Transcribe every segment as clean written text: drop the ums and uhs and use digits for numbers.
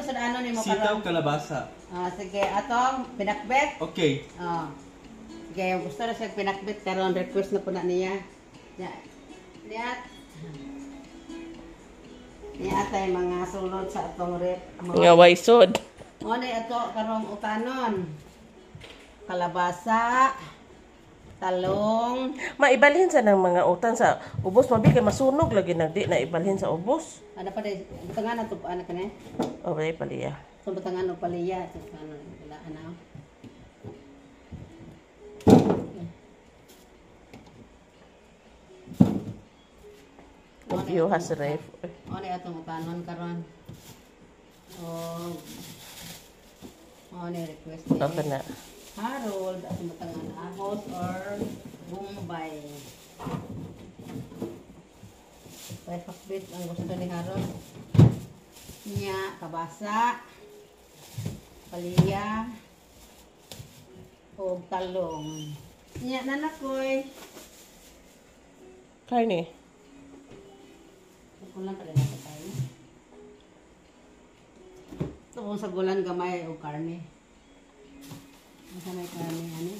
sa ano ni mo Sitaw karon? kalabasa. Sige, atong pinakbet. Okay. Sige, gusto na siya pinakbet karon, request na po na niya. Niya atay mga sulod sa atong rep. Nga waysod. Mo ni ato karong utanon. Kalabasa, talong. Maibalhin sa ng mga utan sa ubos mabigay masunog lagi nagdi na ibalhin sa ubos. Ano pa din? Butangan na ito. Ano ka na? O ba paliya. So, butangan o paliya. So, ano, wala, ano. View has ref. Ano yung itong utanon karon? Ano yung request niya? Ito na. Harold, at butangan ahos or Bombay. Perfect bit ang gusto ni Harold. Niya, kabasa, paliya, o talong. Niya, nanakoy. Karne. Kulang ka rin ako tayo. Ito kung sa gulan gamay o karne. Masa may karne, ano?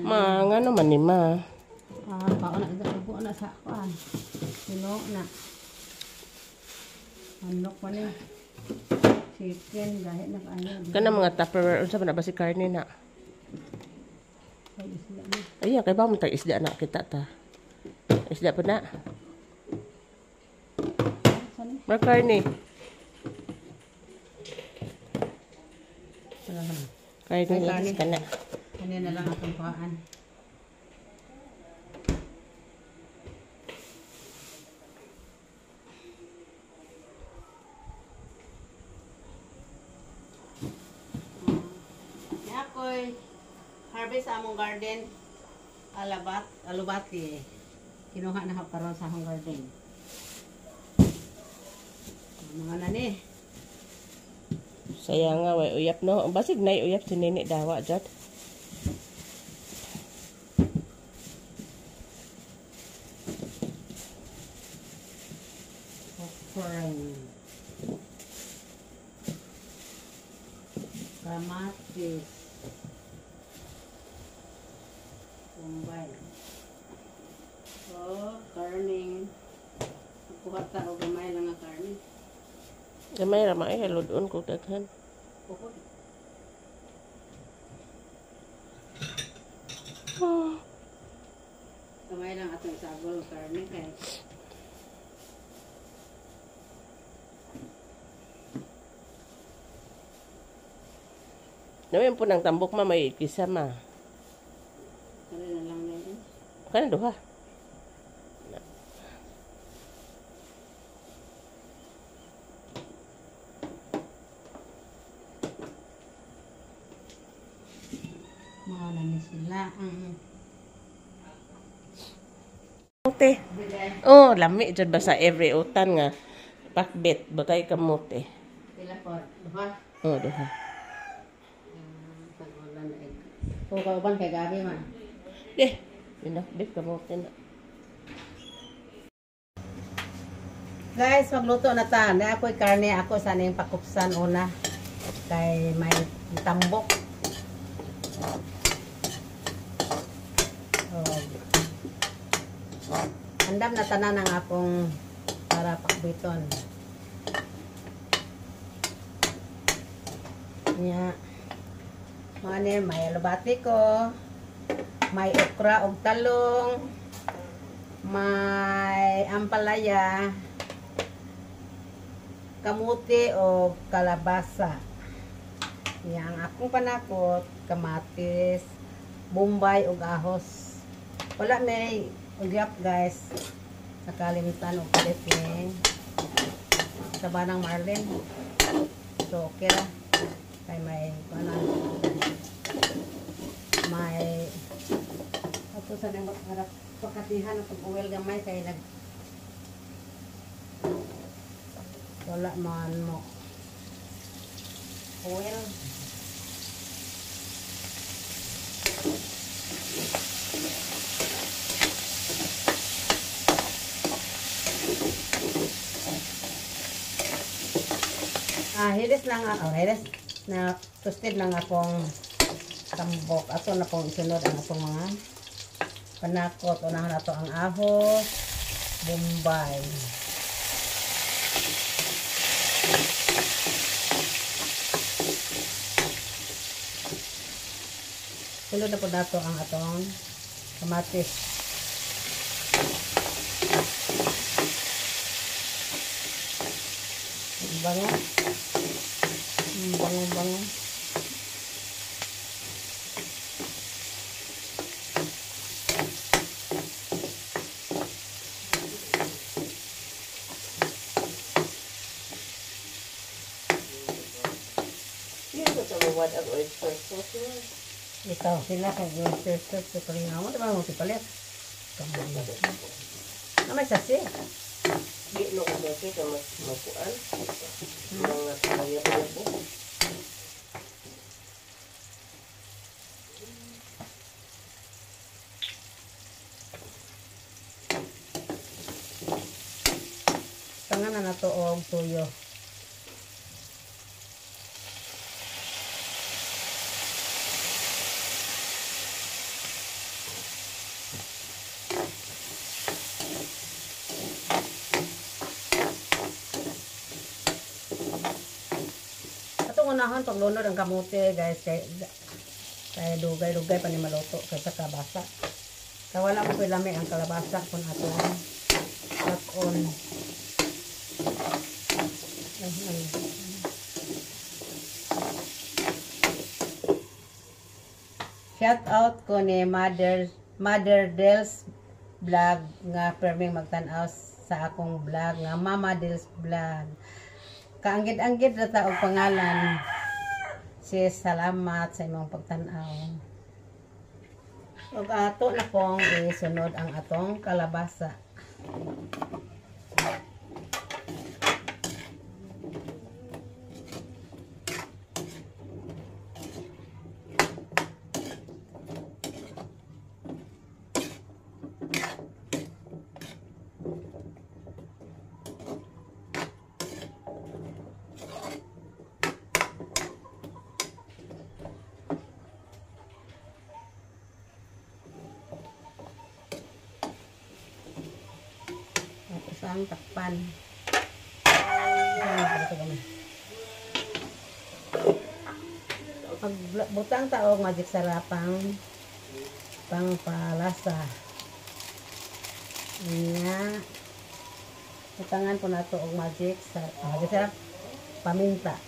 Ma, nga naman ni ma. Paano na sa kuan. Sino na. Manok pa ni. Chicken, gahit na kaano. Kana mga tupperware unsa ba na ba si karne na? Ay, isla na. Ay, kay ba mo tag isda na kita ta. Isda pa na. Saan Mga karne. Karne ka na. Ano na lang atong kuhaan. Ako'y harvest sa among garden. Alubati. Kinuha na ako karon sa among garden. Mga nani. Sayang nga way uyap no. Basig nay uyap si Nini dawa jud. Kamatis. Bombay. So, karning. Kuha ta og gamay lang nga karne. Gamay ra may haludon ko daghan. Bukod. Gamay lang atong sagol karne kay Nawin po ng tambok ma may kisa ma. kani na lang na yun. Kana duha. Mga nani sila. Kamote. Oh, lami jud ba sa every utan nga pakbet butay kamote. Sila po. Duha. Oh, duha. Pagulan na egg. Kung kauban kay gabi man. Pinakbet kamote na. Guys, magluto na ta. Na ako'y karne. Ako sa ning pakupsan una. Kay may tambok. Andam na tanan ang akong para pakbiton. Nya. Mane may alubati ko. May okra og talong. May ampalaya. Kamuti o kalabasa. Nya ang akong panakot, kamatis, bombay ug ahos. Wala may ugyap guys. Sa kalimtan o kaliping. Sa banang marlin. So okay ra. Kay may may ato sa nang harap pakatihan ng pag-uwel gamay kay nag wala man mo oil. Hilis na nga. Hilis na toasted na nga akong tambok. Ato na pong isunod ang atong mga panakot. Unahan na to ang ahos, bombay. Sunod na po nato ang atong kamatis. Bango. Bango. Ito, sila kung oyster sauce. Kaling naman, diba mo tipalit? Namay sasi. Di no ko sa mas makuan. Mga kaya po. Tangan na to og tuyo. Unahan paglunod ang kamote guys kay dugay pa ni maluto kaysa kalabasa. Kawala mo lami ang kalabasa kun ato on. Shout out ko ni Mother Dels vlog nga perming magtan-aw sa akong vlog nga Mama Dels vlog. Kaanggid-anggid na ta og pangalan. Sis, salamat sa imong pagtan-aw. Ug ato na pong isunod ang atong kalabasa. Ang takpan. Pagbutang taog magic sarapang pangpalasa. Nya. Butangan po nato og magic sarap paminta.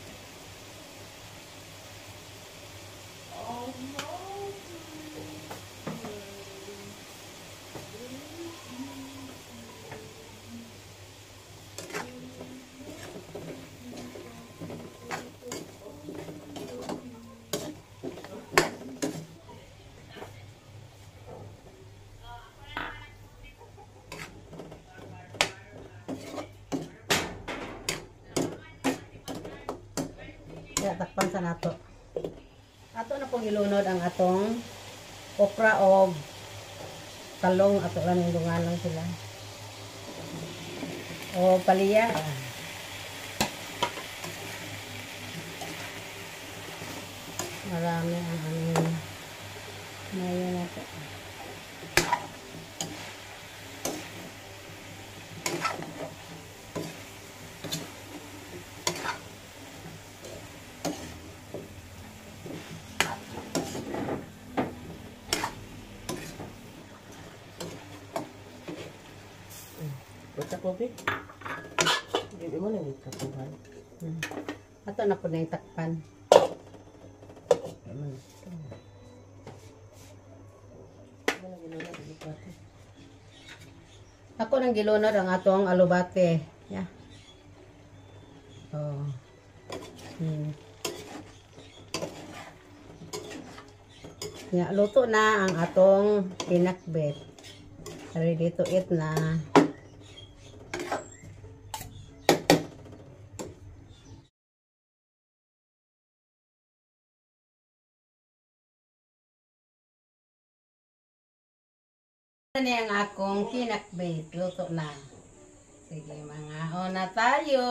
Kaya takpan sa nato. Ato na pong ilunod ang atong okra o talong. Ato lang yung dungan lang sila. O paliya. Marami ang aming maya nato. Basta ko, Vic. Hindi mo lang ikakuhan. Ato na po na yung takpan. Ako nang gilunod ang atong alubate. Yeah. Oh. Yeah, luto na ang atong pinakbet. Ready to eat na. Ano ang akong kinakbet? Luto na. Sige mga, na tayo.